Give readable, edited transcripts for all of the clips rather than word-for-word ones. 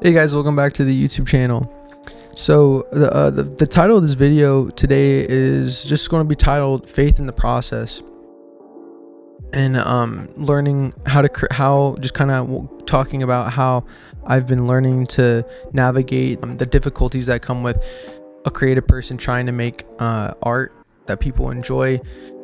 Hey guys, welcome back to the YouTube channel. So the title of this video today is just going to be titled "Faith in the Process," and learning how just kind of talking about how I've been learning to navigate the difficulties that come with a creative person trying to make art that people enjoy,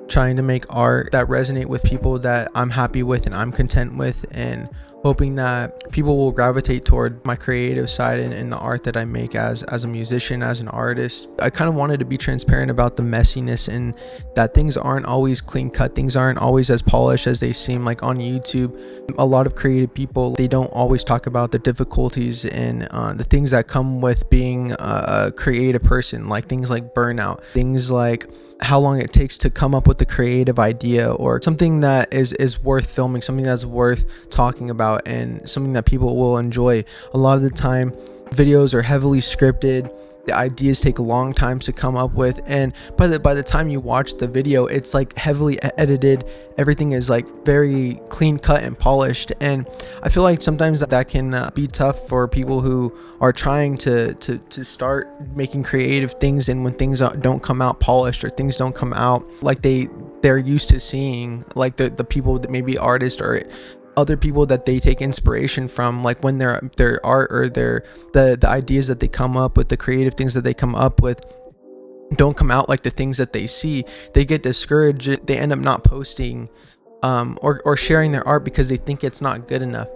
trying to make art that resonate with people that I'm happy with and I'm content with, and hoping that people will gravitate toward my creative side and the art that I make as a musician, as an artist. I kind of wanted to be transparent about the messiness and that things aren't always clean cut. Things aren't always as polished as they seem. Like on YouTube, a lot of creative people, they don't always talk about the difficulties and the things that come with being a creative person, like things like burnout, things like how long it takes to come up with the creative idea or something that is worth filming, something that's worth talking about, and something that people will enjoy. A lot of the time videos are heavily scripted, the ideas take a long time to come up with, and by the time you watch the video, it's like heavily edited. Everything is like very clean cut and polished, and I feel like sometimes that can be tough for people who are trying to start making creative things, and when things don't come out polished or things don't come out like they're used to seeing, like the people that maybe artists or other people that they take inspiration from, like when their art or the ideas that they come up with, the creative things that they come up with don't come out like the things that they see, they get discouraged. They end up not posting or sharing their art because they think it's not good enough.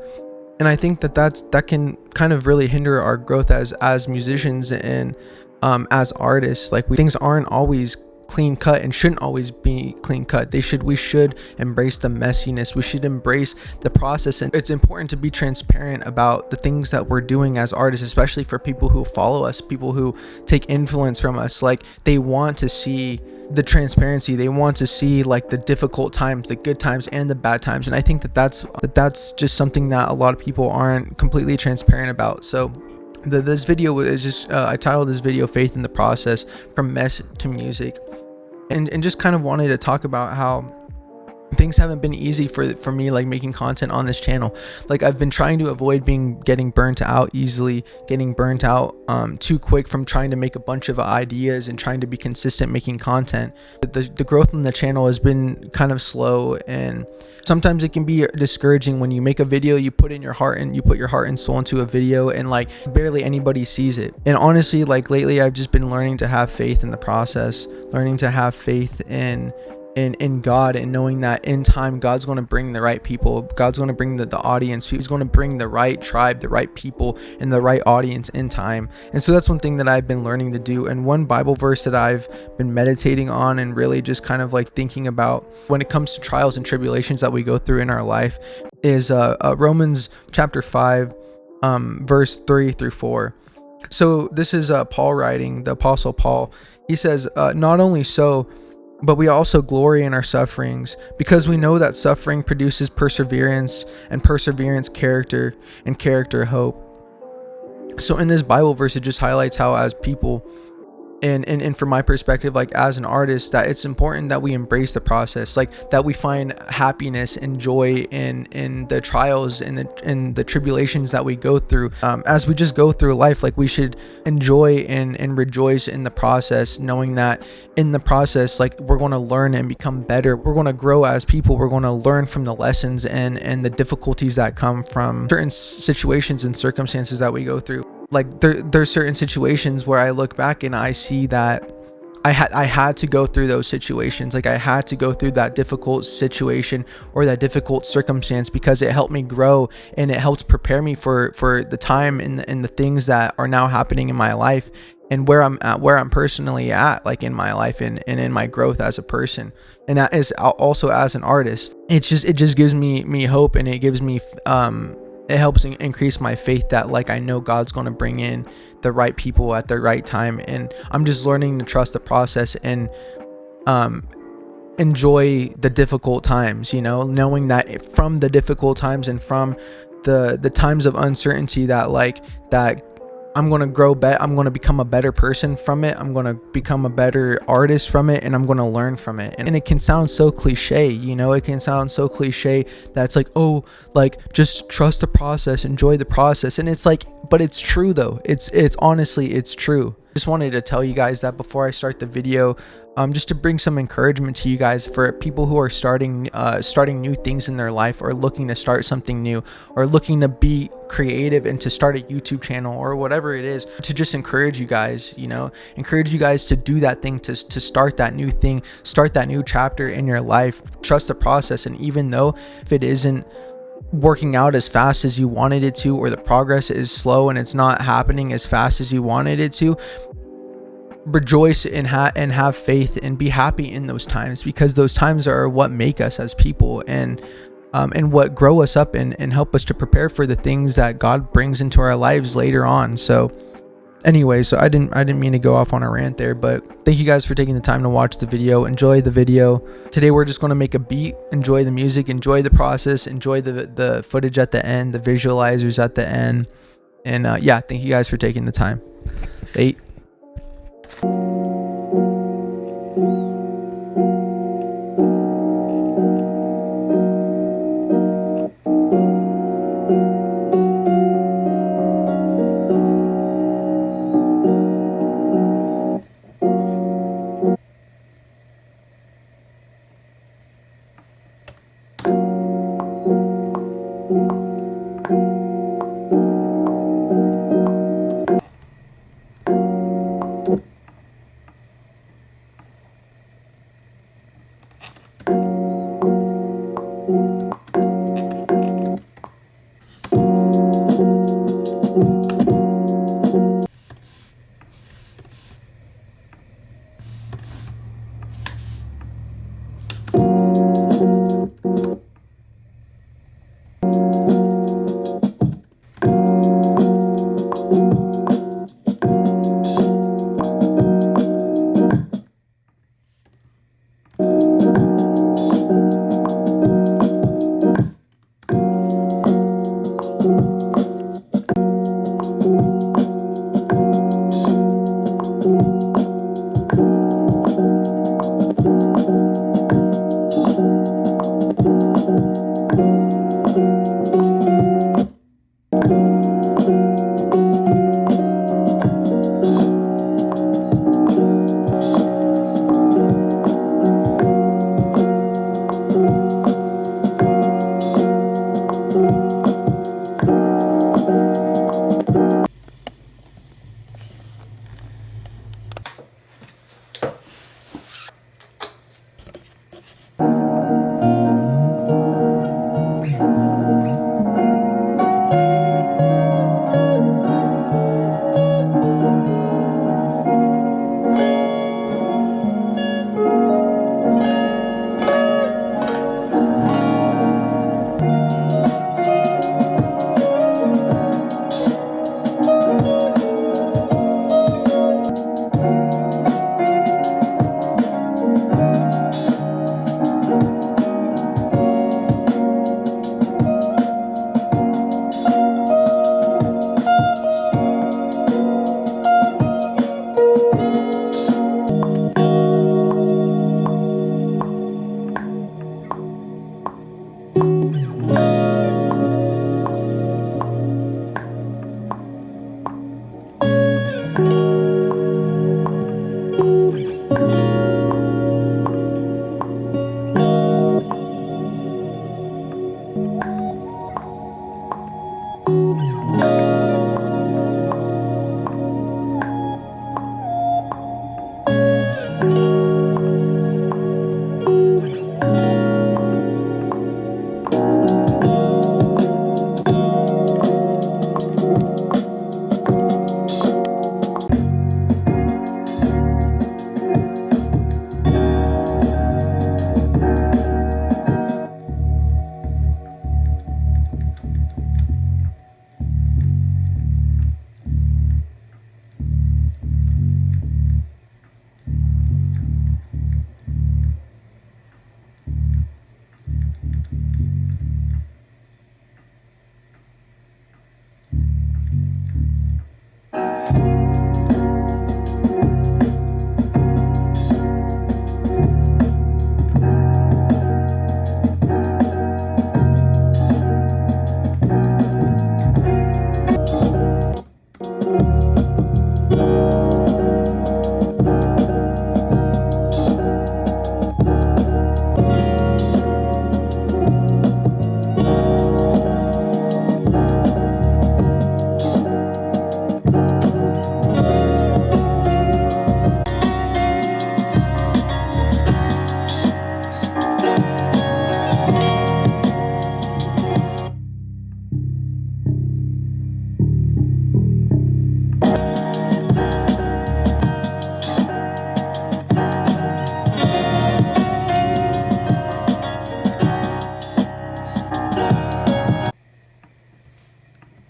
And I think that can kind of really hinder our growth as musicians and as artists. Like things aren't always clean cut and shouldn't always be clean cut. We should embrace the messiness. We should embrace the process, and it's important to be transparent about the things that we're doing as artists, especially for people who follow us, people who take influence from us. Like they want to see the transparency, they want to see like the difficult times, the good times and the bad times, and I think that's just something that a lot of people aren't completely transparent about. So this video is just I titled this video "Faith in the Process: From Mess to Music," and just kind of wanted to talk about how things haven't been easy for me, like making content on this channel. Like I've been trying to avoid getting burnt out easily, getting burnt out too quick from trying to make a bunch of ideas and trying to be consistent making content. The growth on the channel has been kind of slow, and sometimes it can be discouraging when you make a video, you put your heart and soul into a video, and like barely anybody sees it. And honestly, like lately I've just been learning to have faith in the process, learning to have faith in God, and knowing that in time God's going to bring the right people, God's going to bring the audience, He's going to bring the right tribe, the right people, and the right audience in time. And so that's one thing that I've been learning to do. And one Bible verse that I've been meditating on and really just kind of like thinking about when it comes to trials and tribulations that we go through in our life is Romans chapter 5 verse 3 through 4. So this is Paul writing, the Apostle Paul. He says, not only so, but we also glory in our sufferings, because we know that suffering produces perseverance, and perseverance character, and character hope. So in this Bible verse, it just highlights how as people and from my perspective, like as an artist, that it's important that we embrace the process, like that we find happiness and joy in the trials and the tribulations that we go through. As we just go through life, like we should enjoy and rejoice in the process, knowing that in the process, like we're going to learn and become better. We're going to grow as people. We're going to learn from the lessons and the difficulties that come from certain situations and circumstances that we go through. Like there's certain situations where I look back and I see that I had to go through those situations. Like I had to go through that difficult situation or that difficult circumstance because it helped me grow, and it helped prepare me for the time and the things that are now happening in my life, and where I'm personally at, like in my life and in my growth as a person, and as also as an artist. It just gives me hope, and it gives me it helps increase my faith that like I know God's going to bring in the right people at the right time, and I'm just learning to trust the process and enjoy the difficult times, knowing that from the difficult times and from the times of uncertainty that I'm going to I'm going to become a better person from it. I'm going to become a better artist from it, and I'm going to learn from it. And it can sound so cliche, you know, it can sound so cliche that it's like, oh, like, just trust the process, enjoy the process. And it's like, but it's true though. It's honestly, it's true. Just wanted to tell you guys that before I start the video, just to bring some encouragement to you guys, for people who are starting new things in their life, or looking to start something new, or looking to be creative and to start a YouTube channel or whatever it is, to just encourage you guys, you know, encourage you guys to do that thing, to start that new thing, start that new chapter in your life. Trust the process. And even though if it isn't working out as fast as you wanted it to, or the progress is slow and it's not happening as fast as you wanted it to, rejoice and have faith and be happy in those times, because those times are what make us as people, and what grow us up and help us to prepare for the things that God brings into our lives later on. So anyway, so I didn't mean to go off on a rant there, but thank you guys for taking the time to watch the video. Enjoy the video. Today we're just going to make a beat, enjoy the music, enjoy the process, enjoy the footage at the end, the visualizers at the end. And yeah, thank you guys for taking the time. 8.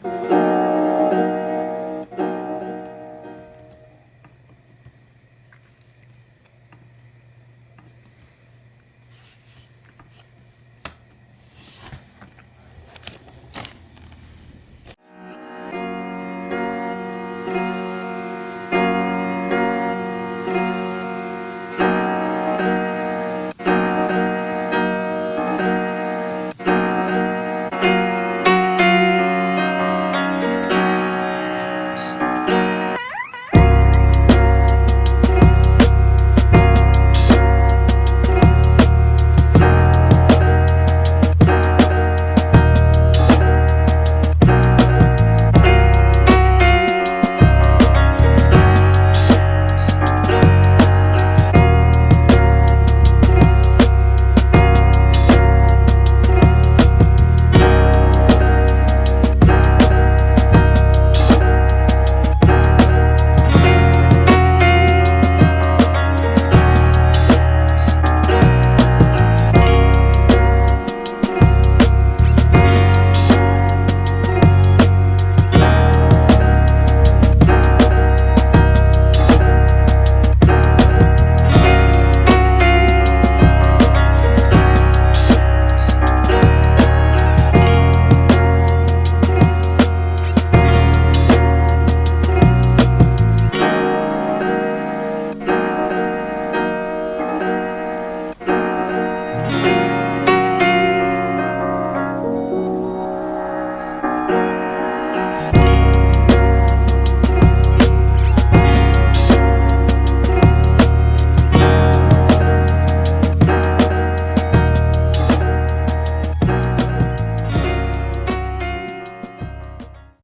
you.